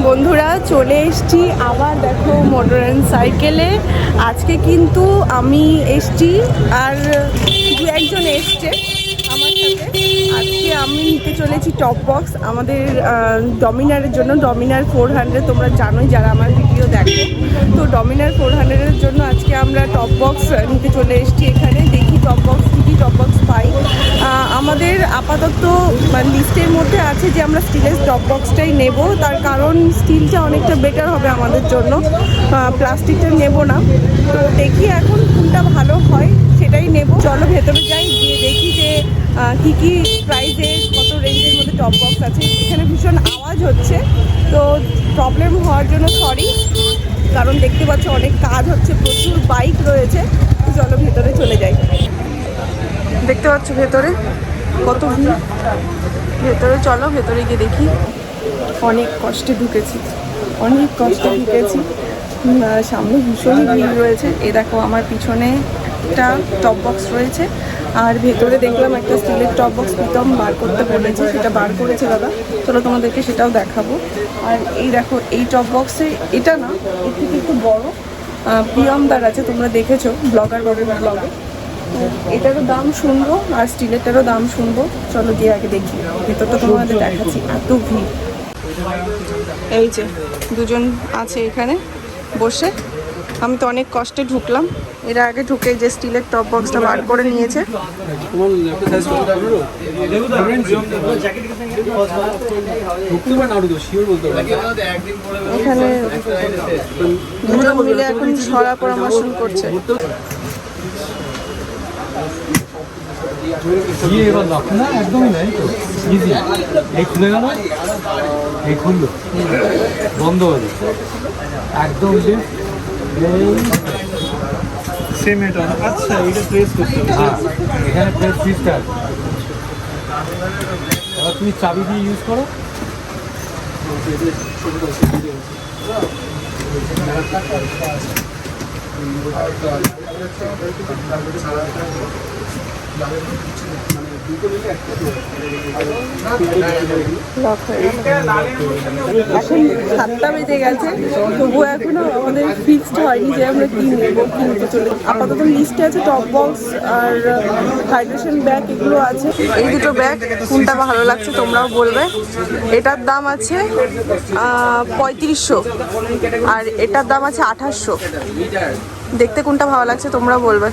বন্ধুরা চলে এসেছি আবার দেখো মোটর অ্যান্ড সাইকেলে। আজকে কিন্তু আমি এসেছি আর দু একজন এসছে আমার সাথে। আজকে আমি নিতে চলেছি টপ বক্স আমাদের ডমিনারের জন্য। ডমিনার 400 তোমরা জানোই যারা আমার ভিডিও দেখো, তো ডমিনার 400-এর জন্য আজকে আমরা টপ বক্স নিতে চলে এসেছি এখানে। দেখি টপ বক্স কী টপ বক্স পাই। আমাদের আপাতত লিস্টের মধ্যে আছে যে আমরা স্টিলের টপ বক্সটাই নেব, তার কারণ স্টিলটা অনেকটা বেটার হবে আমাদের জন্য, প্লাস্টিকটা নেব না। তো দেখি এখন কোনটা ভালো হয় সেটাই নেব। চলো ভেতরে যাই, গিয়ে দেখি যে কী কী প্রাইসে কত রেঞ্জের মধ্যে টপ বক্স আছে। এখানে ভীষণ আওয়াজ হচ্ছে, তো প্রবলেম হওয়ার জন্য সরি, কারণ দেখতে পাচ্ছ অনেক কাজ হচ্ছে, প্রচুর বাইক রয়েছে। তো চলো ভেতরে চলে যাই। দেখতে পাচ্ছ ভেতরে কত ভিড়, ভেতরে চলো ভেতরে গিয়ে দেখি। অনেক কষ্টে ঢুকেছি, সামনে ভীষণই ভিড় রয়েছে। এ দেখো আমার পিছনে একটা টপ বক্স রয়েছে, আর ভেতরে দেখলাম একটা স্টিলের টপ বক্স প্রীতম বার করতে বলেছে, সেটা বার করেছে দাদা। চলো তোমাদেরকে সেটাও দেখাবো। আর এই দেখো এই টপ বক্সে, এটা না এর থেকে একটু বড়ো প্রিয়মদার আছে, তোমরা দেখেছো ব্লগার বাবুর ব্লগে। এটারও দাম শুনবো আর স্টিলেরটারও দাম শুনবো। চলো গিয়ে আগে দেখি, ভেতরটা তোমাদের দেখাচ্ছি। এত ভিড়, এই যে দুজন আছে এখানে বসে। আমি তো অনেক কষ্টে ঢুকলাম, এরা আগে ঢুকে যে স্টিলের টপ বক্সটা বার করে নিয়েছে। এখানে দুজন মিলে এখন ছড়া পরামর্শ করছে। এবার লক্ষ্য না একদমই নাই তো ইজি। এই খুলে গেল, এই খুললো, বন্ধ হলো একদম। সেম এটা। আচ্ছা এটা প্রেস করতে হবে। হ্যাঁ এখানে প্রেস সুইচটা আছে। এবার তুমি চাবি দিয়ে ইউজ করো। এখন 7টা বেজে গেছে, তবুও এখনো আমাদের ফিক্সড হয়নি যে আমরা কি নেব, কি নিতে চলে। আপাতত লিস্টে আছে টপ বক্স আর হাইড্রেশন ব্যাগ, এগুলো আছে। এই দুটো ব্যাগ কোনটা ভালো লাগছে তোমরাও বলবে। এটার দাম আছে 3500 আর এটার দাম আছে 2800। দেখতে কোনটা ভালো লাগছে তোমরা বলবে।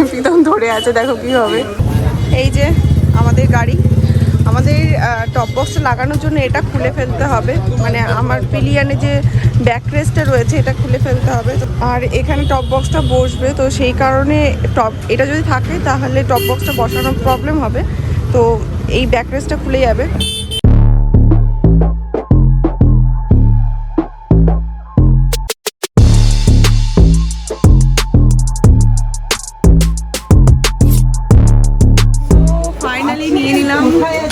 প্রীতম ধরে আছে, দেখো কি হবে। এই যে আমাদের গাড়ি, আমাদের টপ বক্সটা লাগানোর জন্য এটা খুলে ফেলতে হবে, মানে আমার পিলিয়ানে যে ব্যাক রেস্টটা রয়েছে এটা খুলে ফেলতে হবে। আর এখানে টপ বক্সটা বসবে, তো সেই কারণে এটা যদি থাকে তাহলে টপ বক্সটা বসানোর প্রবলেম হবে, তো এই ব্যাক রেস্টটা খুলে যাবে। নিয়ে নিলাম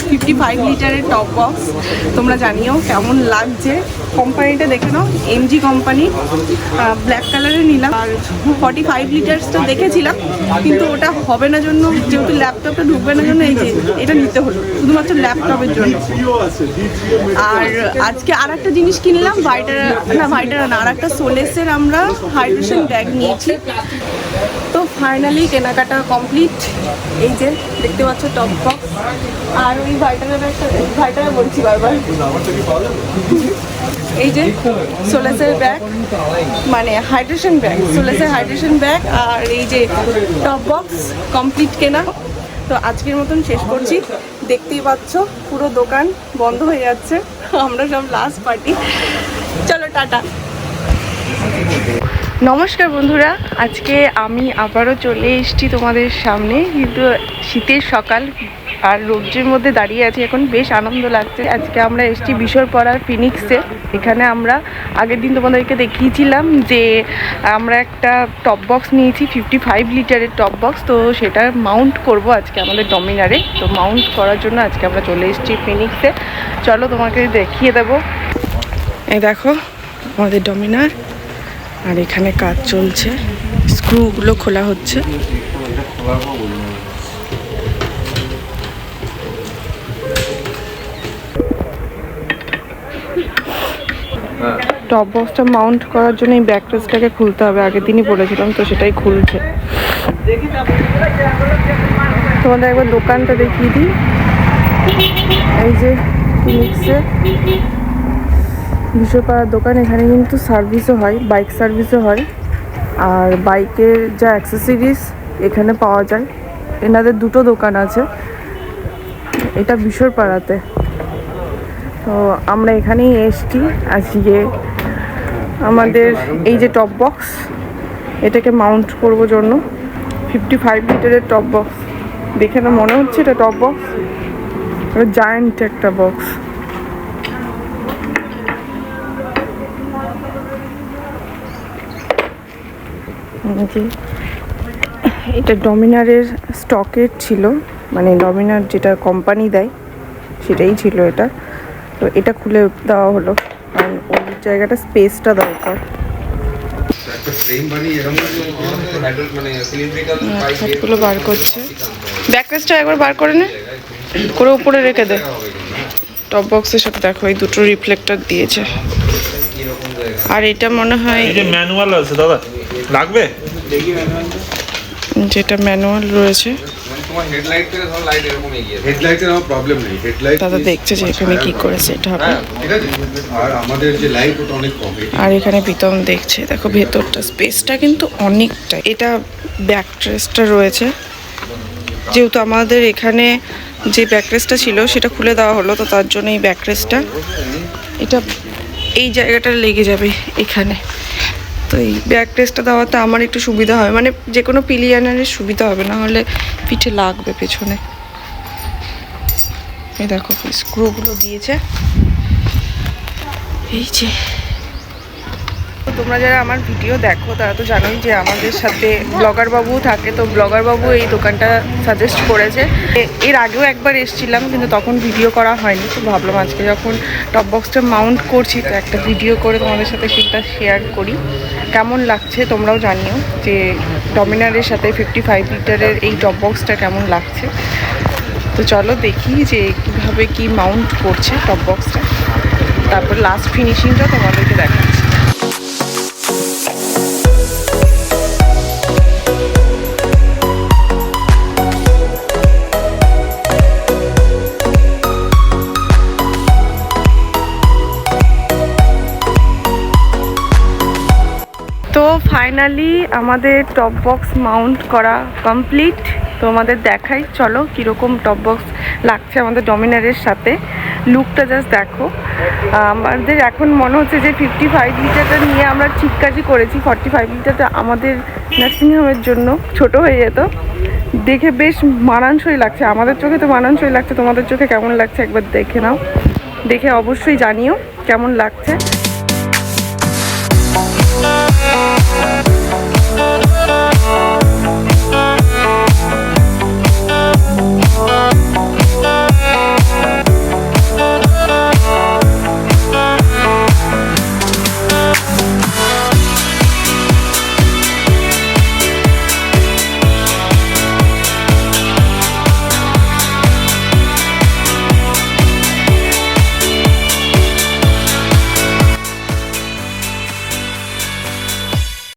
55 লিটারের টপ বক্স। তোমরা জানিও কেমন লাগছে, কোম্পানিটা দেখে নাও, এমজি কোম্পানি, ব্ল্যাক কালারে নিলাম। আর 45 লিটারসটা দেখেছিলাম, কিন্তু ওটা হবে না জন্য, যেহেতু ল্যাপটপটা ঢুকবে না জন্য এই যে এটা নিতে হলো, শুধুমাত্র ল্যাপটপের জন্য। আর আজকে আর একটা জিনিস কিনলাম, ভাইটারা না, আর একটা সোলেসের আমরা হাইড্রেশন ব্যাগ নিয়েছি। তো ফাইনালি কেনাকাটা কমপ্লিট। এই যে দেখতে পাচ্ছ টপ বক্স, আর ওই ভাইটারা বলছি বারবার, এই যে সোলেসের ব্যাগ, মানে হাইড্রেশন ব্যাগ, সোলেসের হাইড্রেশন ব্যাগ, আর এই যে টপ বক্স কমপ্লিট কেনা। তো আজকের মতন শেষ করছি। দেখতেই পাচ্ছ পুরো দোকান বন্ধ হয়ে যাচ্ছে, আমরা সব লাস্ট পার্টি। চলো টাটা। নমস্কার বন্ধুরা, আজকে আমি আবারও চলে এসেছি তোমাদের সামনে, কিন্তু শীতের সকাল আর রৌদ্রের মধ্যে দাঁড়িয়ে আছি এখন, বেশ আনন্দ লাগছে। আজকে আমরা এসেছি বিশরপাড়ার ফিনিক্সে। এখানে আমরা আগের দিন তোমাদেরকে দেখিয়েছিলাম যে আমরা একটা টপ বক্স নিয়েছি, 55 লিটারের টপ বক্স, তো সেটা মাউন্ট করব আজকে আমাদের ডমিনারে। তো মাউন্ট করার জন্য আজকে আমরা চলে এসেছি ফিনিক্সে। চলো তোমাকে দেখিয়ে দেবো। এই দেখো আমাদের ডমিনার, আর এখানে কাজ চলছে, স্ক্রুগুলো খোলা হচ্ছে। টপ বক্সটা মাউন্ট করার জন্য এই ব্যাকরেস্টটাকে খুলতে হবে, আগের দিনই বলেছিলাম, তো সেটাই খুলছে। তোমাদের একবার দোকানটা দেখিয়ে দিই। এই যে ফিনিক্সের বিশ্বপাড়ার দোকান, এখানে কিন্তু সার্ভিসও হয়, বাইক সার্ভিসও হয়, আর বাইকের যা অ্যাক্সেসরিজ এখানে পাওয়া যায়। এনাদের দুটো দোকান আছে, এটা বিশ্বপাড়াতে। তো আমরা এখানেই এসছি আজকে আমাদের এই যে টপ বক্স, এটাকে মাউন্ট করব জন্য। 55 লিটারের টপ বক্স, দেখে না মনে হচ্ছে এটা টপ বক্স, জায়ান্ট একটা বক্স। এটা ডমিনারের স্টকের ছিল, মানে ডমিনার যেটা কোম্পানি দেয় সেটাই ছিল এটা। তো এটা খুলে দেওয়া হলো, কারণ ওই জায়গাটা স্পেসটা দরকার। সবগুলো বার করছে, ব্যাকরেস্টটা একবার বার করে নে, করে উপরে রেখে দে। টপ বক্সের সাথে দেখো এই দুটো রিফ্লেক্টর দিয়েছে, আর এটা মনে হয় ম্যানুয়াল আছে দাদা, লাগবে? যেটা ম্যানুয়াল রয়েছে। হেডলাইটের আমার প্রবলেম নেই, হেডলাইট দাদা দেখছে যে এখানে কি করেছে এটা হবে, ঠিক আছে। আর আমাদের যে লাইট ওটা অনেক কম। আর এখানে প্রীতম দেখছে, দেখো ভেতরটা স্পেসটা কিন্তু অনেকটা। এটা ব্যাকরেস্টটা রয়েছে, যেহেতু আমাদের এখানে যে ব্যাকরেস্টটা ছিল সেটা খুলে দেওয়া হলো, তো তার জন্য এই ব্যাকরেস্টটা, এটা এই জায়গাটা লেগে যাবে এখানে। তো এই ব্যাকরেস্টটা দেওয়াতে আমার একটু সুবিধা হয়, মানে যে কোনো পিলিয়নের সুবিধা হবে, না হলে পিঠে লাগবে পেছনে। এই দেখো স্ক্রুগুলো দিয়েছে, এই যে। তোমরা যারা আমার ভিডিও দেখো তারা তো জানোই যে আমাদের সাথে ব্লগার বাবু থাকে, তো ব্লগার বাবু এই দোকানটা সাজেস্ট করেছে। এর আগেও একবার এসেছিলাম, কিন্তু তখন ভিডিও করা হয়নি, তো ভাবলাম আজকে যখন টপ বক্সটা মাউন্ট করছি তো একটা ভিডিও করে তোমাদের সাথে সেটা শেয়ার করি। কেমন লাগছে তোমরাও জানিও, যে ডমিনারের সাথে 55 লিটারের এই টপ বক্সটা কেমন লাগছে। তো চলো দেখি যে কীভাবে কি মাউন্ট করছে টপ বক্সটা, তারপর লাস্ট ফিনিশিংটা তোমাদেরকে দেখাচ্ছি। তো ফাইনালি আমাদের টপ বক্স মাউন্ট করা কমপ্লিট। তোমাদের দেখাই, চলো কীরকম টপ বক্স লাগছে আমাদের ডমিনারের সাথে। লুকটা জাস্ট দেখো। আমাদের এখন মনে হচ্ছে যে 55 লিটারটা নিয়ে আমরা ঠিক কাজই করেছি। 45 লিটারটা আমাদের নার্সিংহোমের জন্য ছোট হয়ে যেত। দেখে বেশ মানানসই লাগছে, আমাদের চোখে তো মানানসই লাগছে, তোমাদের চোখে কেমন লাগছে একবার দেখে নাও, দেখে অবশ্যই জানিও কেমন লাগছে।